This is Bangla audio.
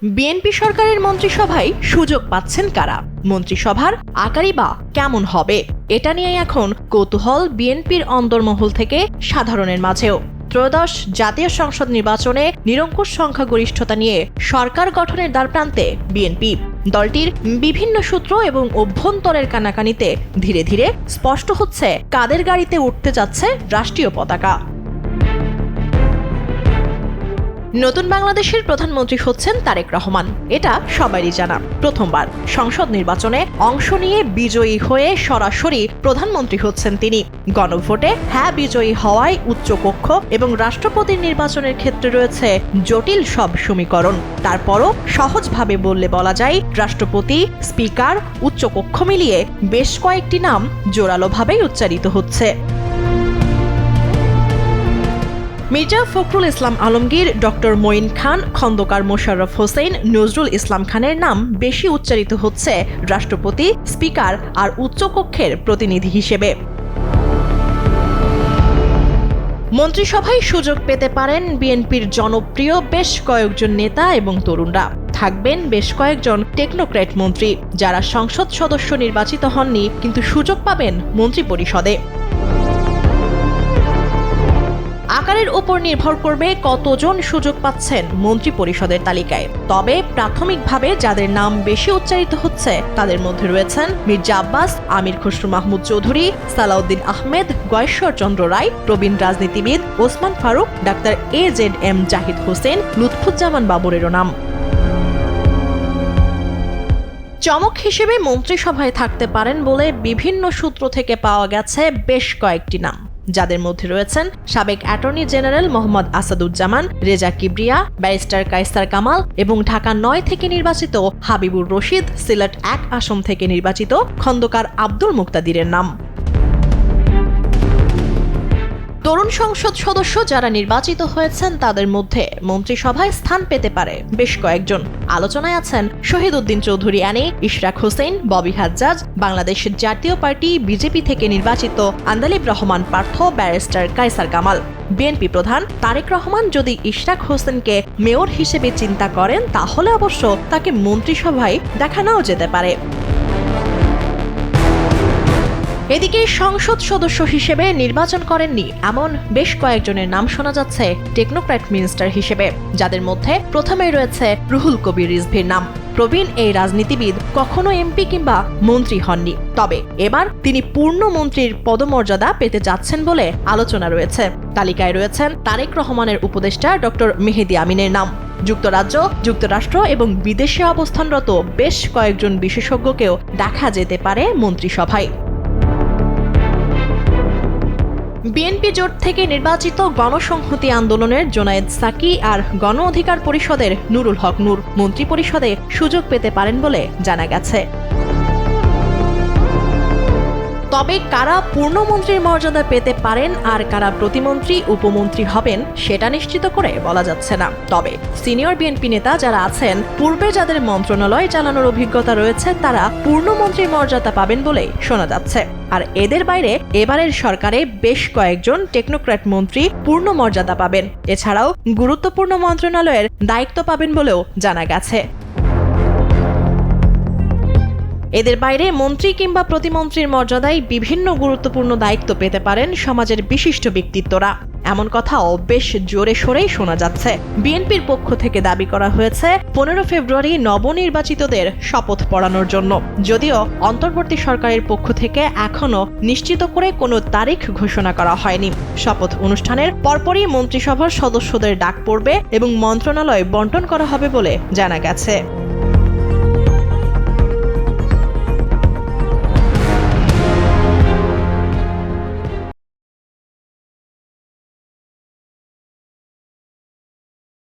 বিএনপি সরকারের মন্ত্রিসভায় সুযোগ পাচ্ছেন কারা? মন্ত্রিসভার আকারই বা কেমন হবে? এটা নিয়ে এখন কৌতূহল বিএনপির অন্দরমহল থেকে সাধারণের মাঝেও। ত্রয়োদশ জাতীয় সংসদ নির্বাচনে নিরঙ্কুশ সংখ্যাগরিষ্ঠতা নিয়ে সরকার গঠনের দ্বারপ্রান্তে বিএনপি। দলটির বিভিন্ন সূত্র এবং অভ্যন্তরের কানাকানিতে ধীরে ধীরে স্পষ্ট হচ্ছে কাদের গাড়িতে উঠতে যাচ্ছে রাষ্ট্রীয় পতাকা। নতুন বাংলাদেশের প্রধানমন্ত্রী হচ্ছেন তারেক রহমান, এটা সবারই জানা। প্রথমবার সংসদ নির্বাচনে অংশ নিয়ে বিজয়ী হয়ে সরাসরি প্রধানমন্ত্রী হচ্ছেন তিনি। গণভোটে হ্যাঁ বিজয়ী হওয়ায় উচ্চকক্ষ এবং রাষ্ট্রপতির নির্বাচনের ক্ষেত্রে রয়েছে জটিল সব সমীকরণ। তারপরও সহজভাবে বললে বলা যায়, রাষ্ট্রপতি, স্পিকার, উচ্চকক্ষ মিলিয়ে বেশ কয়েকটি নাম জোরালোভাবেই উচ্চারিত হচ্ছে। মির্জা ফখরুল ইসলাম আলমগীর, ডক্টর মঈন খান, খন্দকার মোশাররফ হোসেন, নজরুল ইসলাম খানের নাম বেশি উচ্চারিত হচ্ছে রাষ্ট্রপতি, স্পিকার আর উচ্চকক্ষের প্রতিনিধি হিসেবে। মন্ত্রিসভায় সুযোগ পেতে পারেন বিএনপির জনপ্রিয় বেশ কয়েকজন নেতা এবং তরুণরা। থাকবেন বেশ কয়েকজন টেকনোক্র্যাট মন্ত্রী, যারা সংসদ সদস্য নির্বাচিত হননি কিন্তু সুযোগ পাবেন মন্ত্রিপরিষদে। আকারের উপর নির্ভর করবে কতজন সুযোগ পাচ্ছেন মন্ত্রিপরিষদের তালিকায়। তবে প্রাথমিকভাবে যাদের নাম বেশি উচ্চারিত হচ্ছে তাদের মধ্যে রয়েছেন মির্জা আব্বাস, আমির খসরু মাহমুদ চৌধুরী, সালাউদ্দিন আহমেদ, গয়েশ্বর চন্দ্র রায়, প্রবীণ রাজনীতিবিদ ওসমান ফারুক, ডাক্তার AZM জাহিদ হোসেন, লুৎফুজ্জামান বাবরেরও নাম। চমক হিসেবে মন্ত্রিসভায় থাকতে পারেন বলে বিভিন্ন সূত্র থেকে পাওয়া গেছে বেশ কয়েকটি নাম, যাদের মধ্যে রয়েছেন সাবেক attorney general Mohammad Asaduzzaman, Reza Kibria, barrister Kaiser Kamal এবং ঢাকা ৯ থেকে নির্বাচিত হাবিবুর রশিদ, সিলেট ১ আসন থেকে নির্বাচিত খন্দকার আব্দুল মুক্তাদিরের নাম। তরুণ সংসদ সদস্য যারা নির্বাচিত হয়েছেন তাদের মধ্যে মন্ত্রিসভায় স্থান পেতে পারে বেশ কয়েকজন। আলোচনায় আছেন শহীদ উদ্দিন চৌধুরী অ্যানি, ইশরাক হোসেন, ববি হাজ্জাজ, বাংলাদেশের জাতীয় পার্টি বিজেপি থেকে নির্বাচিত আন্দালিব রহমান পার্থ, ব্যারিস্টার কায়সার কামাল। বিএনপি প্রধান তারেক রহমান যদি ইশরাক হোসেনকে মেয়র হিসেবে চিন্তা করেন তাহলে অবশ্য তাকে মন্ত্রিসভায় দেখা নাও যেতে পারে। এদিকে সংসদ সদস্য হিসেবে নির্বাচন করেননি এমন বেশ কয়েকজনের নাম শোনা যাচ্ছে টেকনোক্র্যাট মিনিস্টার হিসেবে, যাদের মধ্যে প্রথমেই রয়েছে রুহুল কবির রিজভীর নাম। প্রবীণ এই রাজনীতিবিদ কখনো এমপি কিংবা মন্ত্রী হননি, তবে এবার তিনি পূর্ণ মন্ত্রীর পদমর্যাদা পেতে যাচ্ছেন বলে আলোচনা রয়েছে। তালিকায় রয়েছেন তারেক রহমানের উপদেষ্টা ডক্টর মেহেদী আমিনের নাম। যুক্তরাজ্য, যুক্তরাষ্ট্র এবং বিদেশে অবস্থানরত বেশ কয়েকজন বিশেষজ্ঞকেও দেখা যেতে পারে মন্ত্রিসভায়। বিএনপি জোট থেকে নির্বাচিত গণসংহতি আন্দোলনের জোনায়েদ সাকি আর গণ অধিকার পরিষদের নুরুল হক নূর মন্ত্রিপরিষদে সুযোগ পেতে পারেন বলে জানা গেছে। তবে কারা পূর্ণমন্ত্রীর মর্যাদা পেতে পারেন আর কারা প্রতিমন্ত্রী, উপমন্ত্রী হবেন সেটা নিশ্চিত করে বলা যাচ্ছে না। তবে সিনিয়র বিএনপি নেতা যারা আছেন, পূর্বে যাদের মন্ত্রণালয় চালানোর অভিজ্ঞতা রয়েছে, তারা পূর্ণমন্ত্রীর মর্যাদা পাবেন বলেই শোনা যাচ্ছে। আর এদের বাইরে এবারের সরকারে বেশ কয়েকজন টেকনোক্র্যাট মন্ত্রী পূর্ণ মর্যাদা পাবেন। এছাড়াও গুরুত্বপূর্ণ মন্ত্রণালয়ের দায়িত্ব পাবেন বলেও জানা গেছে। এদের বাইরে মন্ত্রী কিংবা প্রতিমন্ত্রীর মর্যাদায় বিভিন্ন গুরুত্বপূর্ণ দায়িত্ব পেতে পারেন সমাজের বিশিষ্ট ব্যক্তিত্বরা। এমন কথাও বেশ জোরে সোরেই শোনা যাচ্ছে। বিএনপির পক্ষ থেকে দাবি করা হয়েছে 15 ফেব্রুয়ারি নবনির্বাচিতদের শপথ পড়ানোর জন্য, যদিও অন্তর্বর্তী সরকারের পক্ষ থেকে এখনো নিশ্চিত করে কোনো তারিখ ঘোষণা করা হয়নি। শপথ অনুষ্ঠানের পরপরই মন্ত্রিসভার সদস্যদের ডাক পড়বে এবং মন্ত্রণালয় বণ্টন করা হবে বলে জানা গেছে।